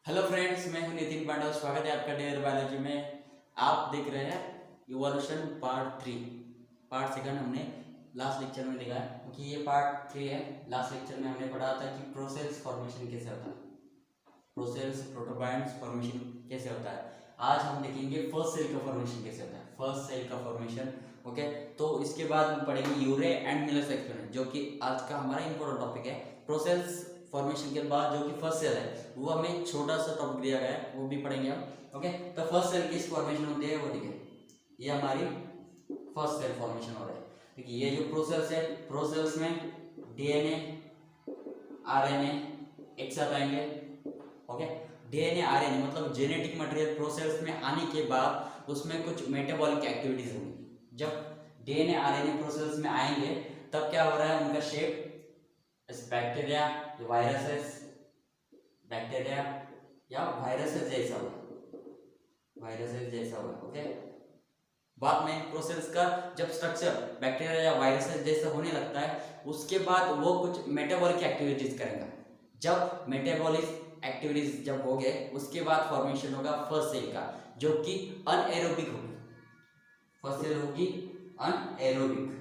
Hello friends, मैं हूं नितिन पांडव। स्वागत है आपका डेयर बायोलॉजी में। आप देख रहे हैं इवोल्यूशन पार्ट 3। पार्ट सेकंड हमने लास्ट लेक्चर में देखा है, क्योंकि ये पार्ट 3 है। लास्ट लेक्चर में हमने पढ़ा था कि प्रोसेल्स फॉर्मेशन कैसे होता है, प्रोसेल्स प्रोटोबायंट्स फॉर्मेशन कैसे होता है। आज हम देखेंगे फर्स्ट सेल का फॉर्मेशन कैसे होता है, फर्स्ट सेल का फॉर्मेशन। ओके, तो इसके बाद हम पढ़ेंगे यूरे एंड मिलर्स एक्सपेरिमेंट, जो कि आज का हमारा इंपॉर्टेंट टॉपिक है। प्रोसेल्स फॉर्मेशन के बाद जो कि फर्स्ट सेल है, वो हमें छोटा सा टॉपिक दिया गया है, वो भी पढ़ेंगे हम। ओके, तो फर्स्ट सेल किस फॉर्मेशन होती है वो देखिए, ये हमारी फर्स्ट सेल फॉर्मेशन हो रहा है। देखिए ये जो प्रोसेल्स है, प्रोसेल्स में डीएनए आरएनए एक साथ आएंगे। ओके, डीएनए आरएनए मतलब जेनेटिक मटेरियल प्रोसेस में आने के बाद उसमें कुछ मेटाबॉलिक एक्टिविटीज होंगी। जब डीएनए आरएनए प्रोसेस में आएंगे तब क्या हो रहा है, उनका शेप बैक्टीरिया, वायरसेस, बैक्टीरिया या वायरसेस जैसा हुआ, वायरसेस जैसा हुआ। ओके, बाद में प्रोसेस का जब स्ट्रक्चर बैक्टीरिया या वायरसेस जैसा होने लगता है, उसके बाद वो कुछ मेटाबॉलिक एक्टिविटीज करेंगे। जब मेटाबॉलिक एक्टिविटीज जब हो गए, उसके बाद फॉर्मेशन होगा फर्स्ट सेल का, जो कि अनएरोबिक होगी। फर्स्ट सेल होगी अनएरोबिक।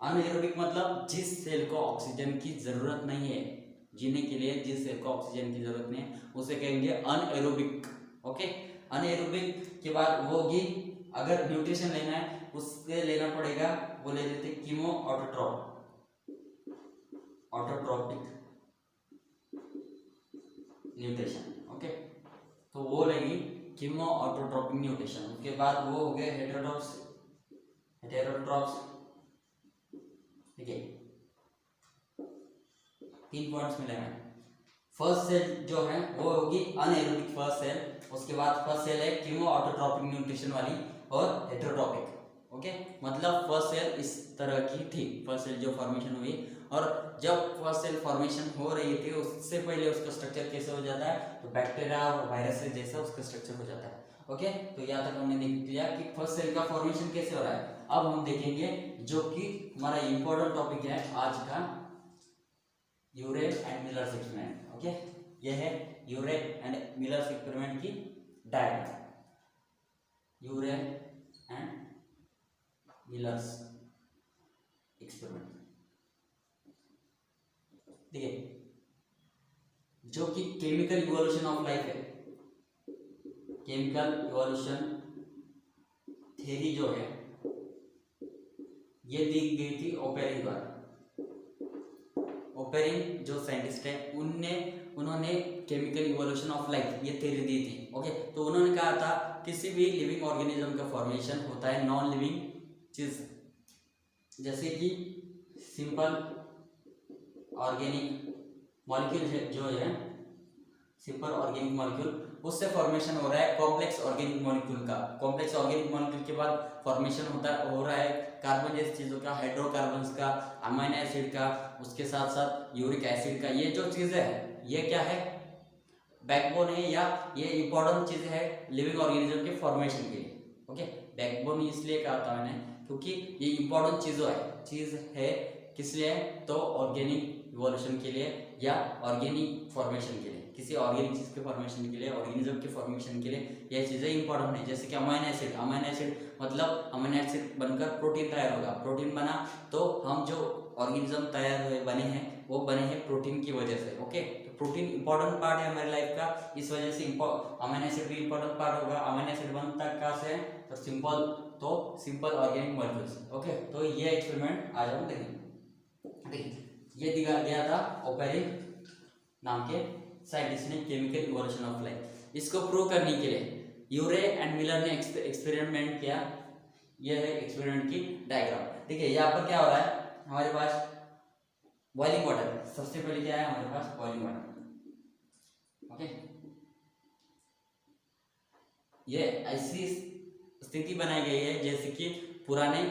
अनएरोबिक मतलब जिस सेल को ऑक्सीजन की जरूरत नहीं है, जीने के लिए जिस सेल को ऑक्सीजन की जरूरत नहीं है, उसे कहेंगे अनएरोबिक। ओके, अनएरोबिक के बाद वो होगी, अगर न्यूट्रिशन लेना है उससे लेना पड़ेगा, वो ले लेते कीमो ऑटोट्रोपिक न्यूट्रिशन। ओके, तो वो लेगी कीमो ऑटोट्रोपिक न्यूट्रिशन। उसके बाद वो हो गए हेटेरोट्रॉप्स। ठीक है, 3 पॉइंट्स मिले हैं। फर्स्ट सेल जो है वो होगी अनएरोबिक फर्स्ट सेल। उसके बाद फर्स्ट सेल है कीमो ऑटोट्रोपिक न्यूट्रिशन वाली और हेटेरोट्रोपिक। ओके, मतलब फर्स्ट सेल इस तरह की थी, फर्स्ट सेल जो फॉर्मेशन हुई। और जब फर्स्ट सेल फॉर्मेशन हो रही थी, उससे पहले उसका स्ट्रक्चर कैसे हो जाता है, तो बैक्टीरिया और वायरस जैसा उसका स्ट्रक्चर हो जाता है। ओके, तो यहाँ तक हमने देख लिया कि फर्स्ट सेल का फॉर्मेशन कैसे हो रहा है। अब हम देखेंगे जो कि हमारा इंपॉर्टेंट टॉपिक है आज का, Urey and millers experiment. Okay, यह है यूरे एंड मिलर्स एक्सपेरिमेंट की diagram. Urey and millers experiment देखिए, जो कि केमिकल इवोल्यूशन ऑफ लाइफ है, केमिकल इवोल्यूशन थ्योरी जो है ये दी गई थी ओपेरिन द्वारा। ओपेरिन जो साइंटिस्ट है, उन्होंने केमिकल इवोल्यूशन ऑफ लाइफ ये थ्योरी दी थी। ओके, तो उन्होंने कहा था किसी भी लिविंग ऑर्गेनिज्म का फॉर्मेशन होता है नॉन लिविंग चीज, जैसे कि सिंपल ऑर्गेनिक मॉलिक्यूल जो है, सिंपल ऑर्गेनिक मॉलिक्यूल, उससे फॉर्मेशन हो रहा है कॉम्प्लेक्स ऑर्गेनिक मॉलिक्यूल का। कॉम्प्लेक्स ऑर्गेनिक मॉलिक्यूल के बाद फॉर्मेशन हो रहा है कार्बन जैसी चीज़ों का, हाइड्रोकार्बन्स का, अमीनो एसिड का, उसके साथ साथ यूरिक एसिड का। ये जो चीज़ें हैं ये क्या है, बैकबोन है, या ये इंपॉर्टेंट चीज़ है लिविंग ऑर्गेनिज्म के फॉर्मेशन के लिए। ओके, बैकबोन इसलिए कहा था मैंने क्योंकि ये इंपॉर्टेंट चीज़ है किस लिए, तो ऑर्गेनिक इवोल्यूशन के लिए या ऑर्गेनिक फॉर्मेशन के लिए, किसी ऑर्गेनिक चीज के फॉर्मेशन के लिए, ऑर्गेनिज्म के फॉर्मेशन के लिए ये चीजें इंपॉर्टेंट है। जैसे कि अमीनो एसिड मतलब अमीनो एसिड बनकर प्रोटीन तैयार होगा, प्रोटीन बना तो हम जो ऑर्गेनिज्म तैयार हुए बने हैं वो बने हैं प्रोटीन की वजह से। ओके, तो प्रोटीन इंपॉर्टेंट पार्ट है हमारी लाइफ का, इस वजह से अमीनो एसिड भी इंपॉर्टेंट पार्ट होगा। अमीनो एसिड बनता कहाँ से, तो सिंपल ऑर्गेनिक मॉलिक्यूल्स। ओके, तो ये एक्सपेरिमेंट आज हम देखेंगे। देखिए, ये दिखा गया था ओपेरिन नाम के साइंटिस्ट ने, केमिकल इवोल्यूशन ऑफ लाइफ। इसको प्रूव करने के लिए यूरे एंड मिलर ने एक्सपेरिमेंट किया। यह है एक्सपेरिमेंट की डायग्राम। देखिए यहाँ पर क्या हो रहा है, हमारे पास बॉइलिंग वाटर, सबसे पहले क्या है हमारे पास बॉइलिंग वाटर। ओके, ये ऐसी स्थिति बनाई गई है जैसे कि पुराने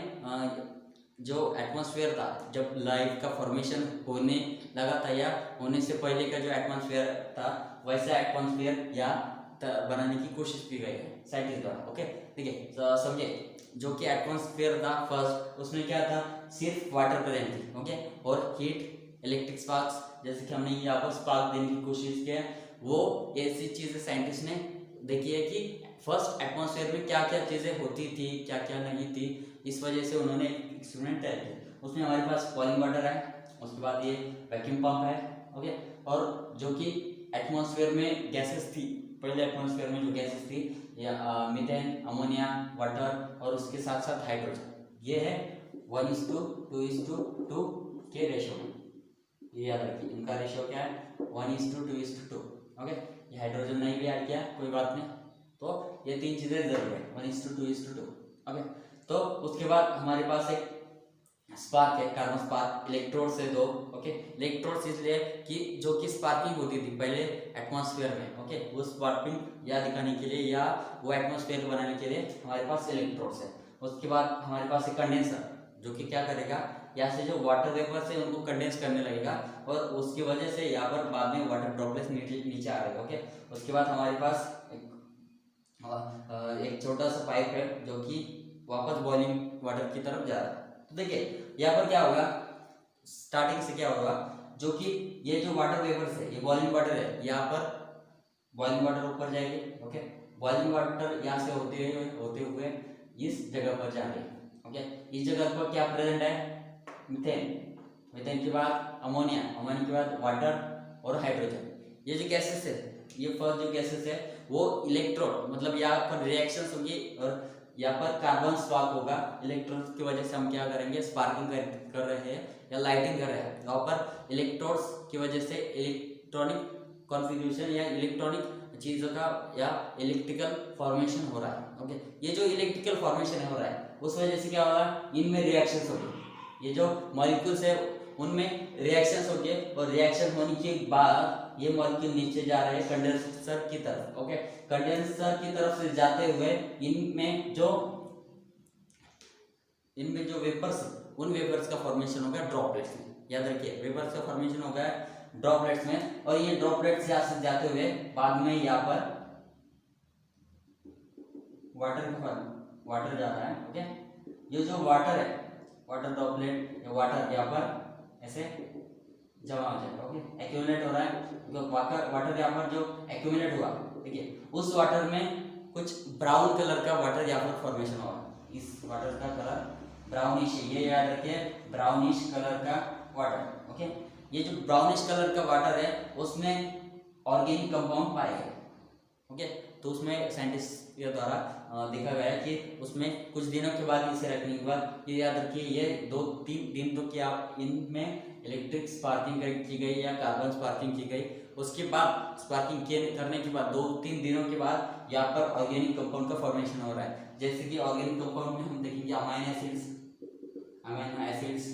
जो एटमॉस्फेयर था, जब लाइफ का फॉर्मेशन होने लगा था या होने से पहले का जो एटमॉस्फेयर था, वैसा एटमॉस्फेयर या बनाने की कोशिश की गई है साइंटिस्ट द्वारा। ओके, ठीक है, समझे, जो कि एटमॉस्फेयर था फर्स्ट, उसमें क्या था, सिर्फ वाटर प्रेजेंट थी। ओके, और हीट, इलेक्ट्रिक स्पार्क्स, जैसे कि हमने यहाँ पर स्पार्क देने की कोशिश किया, वो ऐसी चीजें साइंटिस्ट ने देखी है कि फर्स्ट एटमॉस्फेयर में क्या क्या चीजें होती थी, क्या क्या नहीं थी। इस वजह से उन्होंने एक एक्सपेरिमेंट तैयार किया। उसमें हमारे पास बॉइलिंग वाटर है, उसके बाद ये वैक्यूम पंप है, ओके। और जो कि एटमॉस्फेयर में गैसेस थी, पहले एटमॉस्फेयर में जो गैसेस थी, या मीथेन, अमोनिया, वाटर और उसके साथ साथ हाइड्रोजन, ये है 1:2:2 के रेशो में। ये याद रखिए, इनका रेशियो क्या है 1:2:2, ओके। ये हाइड्रोजन नहीं भी ऐड किया कोई बात नहीं, तो ये तीन चीजें जरूर है 1:2:2, ओके। तो उसके बाद हमारे पास एक स्पार्क है, कार्बन स्पार्क, इलेक्ट्रोड से दो, ओके। इलेक्ट्रोड इसलिए कि जो कि स्पार्किंग होती थी पहले एटमॉस्फेयर में, ओके, वो स्पार्किंग या दिखाने के लिए या वो एटमॉस्फेयर बनाने के लिए हमारे पास इलेक्ट्रोड्स है। उसके बाद हमारे पास एक कंडेंसर, जो कि क्या करेगा, यहाँ से जो वाटर वेपर से उनको कंडेंस करने लगेगा और उसकी वजह से यहाँ पर बाद में वाटर ड्रॉपलेट्स नीचे आ रहेगा, ओके। उसके बाद हमारे पास एक छोटा सा पाइप है जो कि वापस बॉइलिंग वाटर की तरफ जा रहा है। तो देखिए यहाँ पर क्या होगा, स्टार्टिंग से क्या होगा, जो कि ये जो वाटर वेपर्स है, ये बॉइलिंग वाटर है, यहाँ पर बॉइलिंग वाटर ऊपर जाएगी, ओके। बॉइलिंग वाटर यहाँ से होते हुए इस जगह पर जा रही है, ओके। इस जगह पर क्या प्रेजेंट है, मीथेन, मीथेन के बाद अमोनिया, अमोनिया के बाद वाटर और हाइड्रोजन। ये जो गैसेस है, ये फर्स्ट जो गैसेस है वो इलेक्ट्रोड, मतलब यहाँ पर रिएक्शंस होगी और यहाँ पर कार्बन स्पार्क होगा। इलेक्ट्रॉन्स की वजह से हम क्या करेंगे, स्पार्किंग कर रहे हैं या लाइटिंग कर रहे हैं। यहाँ पर इलेक्ट्रोड्स की वजह से इलेक्ट्रॉनिक कॉन्फ़िगरेशन या इलेक्ट्रॉनिक चीज़ों का या इलेक्ट्रिकल फॉर्मेशन हो रहा है, ओके। ये जो इलेक्ट्रिकल फॉर्मेशन हो रहा है उस वजह से क्या होगा, इनमें रिएक्शंस होगी, ये जो मॉलिक्यूल्स है उनमें रिएक्शंस होगी और रिएक्शन होने के बाद ये मॉलिक्यूल नीचे जा रहे हैं कंडेंसर की तरफ, ओके। कंडेंसर की तरफ से जाते हुए इनमें जो वेपर्स, उन वेपर्स का फॉर्मेशन होगा ड्रॉपलेट्स में। याद रखिए, वेपर्स का फॉर्मेशन होगा ड्रॉपलेट्स में, और ये ड्रॉपलेट्स यहाँ से जाते हुए बाद में यहाँ पर वाटर जा रहा है, ओके। ये जो वाटर है, वाटर ड्रॉपलेट या वाटर यहाँ पर ऐसे जमा हो जाएगा, ओके, एक्यूमुलेट हो रहा है। वाटर यहाँ पर जो एक्यूमुलेट हुआ, ठीक है, उस वाटर में कुछ ब्राउन कलर का वाटर यहाँ पर फॉर्मेशन हुआ। इस वाटर का कलर ब्राउनिश है, ये याद रखिए, ब्राउनिश कलर का वाटर, ओके। ये जो ब्राउनिश कलर का वाटर है उसमें ऑर्गेनिक कंपाउंड पाए गए, ओके। तो उसमें साइंटिस्ट के द्वारा देखा गया है कि उसमें कुछ दिनों के बाद इसे रखने के बाद, ये याद रखिए, ये 2-3 दिन तो क्या इनमें इलेक्ट्रिक स्पार्किंग की गई या कार्बन स्पार्किंग की गई। उसके बाद स्पार्किंग करने के बाद 2-3 दिनों के बाद यहाँ पर ऑर्गेनिक कंपाउंड का फॉर्मेशन हो रहा है। जैसे कि ऑर्गेनिक कंपाउंड में हम देखेंगे amino acids,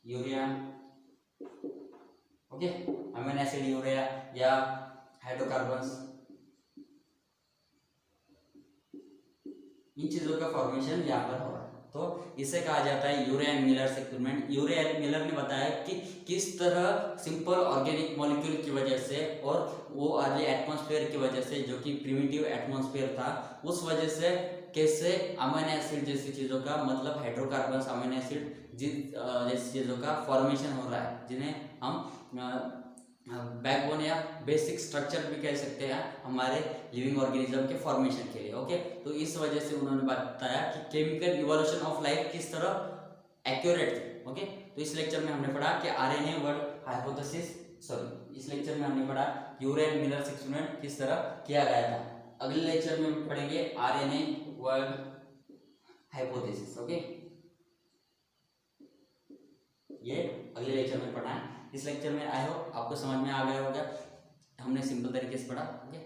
urea, okay, amino acid, urea या हाइड्रोकार्बन्स, इन चीजों का फॉर्मेशन यहाँ पर हो रहा है। तो इसे कहा जाता है Urey and millers experiment. Urey and Miller ने बताया कि किस तरह सिंपल ऑर्गेनिक मॉलिक्यूल की वजह से और वो अर्ली एटमॉस्फेयर की वजह से, जो कि प्रिमिटिव एटमॉस्फेयर था, उस वजह से कैसे अमीनो एसिड जैसी चीज़ों का, मतलब हाइड्रोकार्बन्स, अमीनो एसिड जैसी चीज़ों का फॉर्मेशन हो रहा है, जिन्हें हम बैकबोन या बेसिक स्ट्रक्चर भी कह सकते हैं हमारे लिविंग ऑर्गेनिज्म के फॉर्मेशन के लिए, ओके। तो इस वजह से उन्होंने बताया कि केमिकल इवोल्यूशन ऑफ लाइफ किस तरह एक्यूरेट थी, ओके। तो इस लेक्चर में हमने पढ़ा कि आरएनए वर्ड हाइपोथेसिस, इस लेक्चर में हमने पढ़ा यूरे एंड मिलर एक्सपेरिमेंट किस तरह किया गया था। अगले लेक्चर में हम पढ़ेंगे आरएनए वर्ड हाइपोथेसिस, ओके। ये अगले लेक्चर में पढ़ा है। इस लेक्चर में आई होप आपको समझ में आ गया होगा, हमने सिंपल तरीके से पढ़ा, ओके।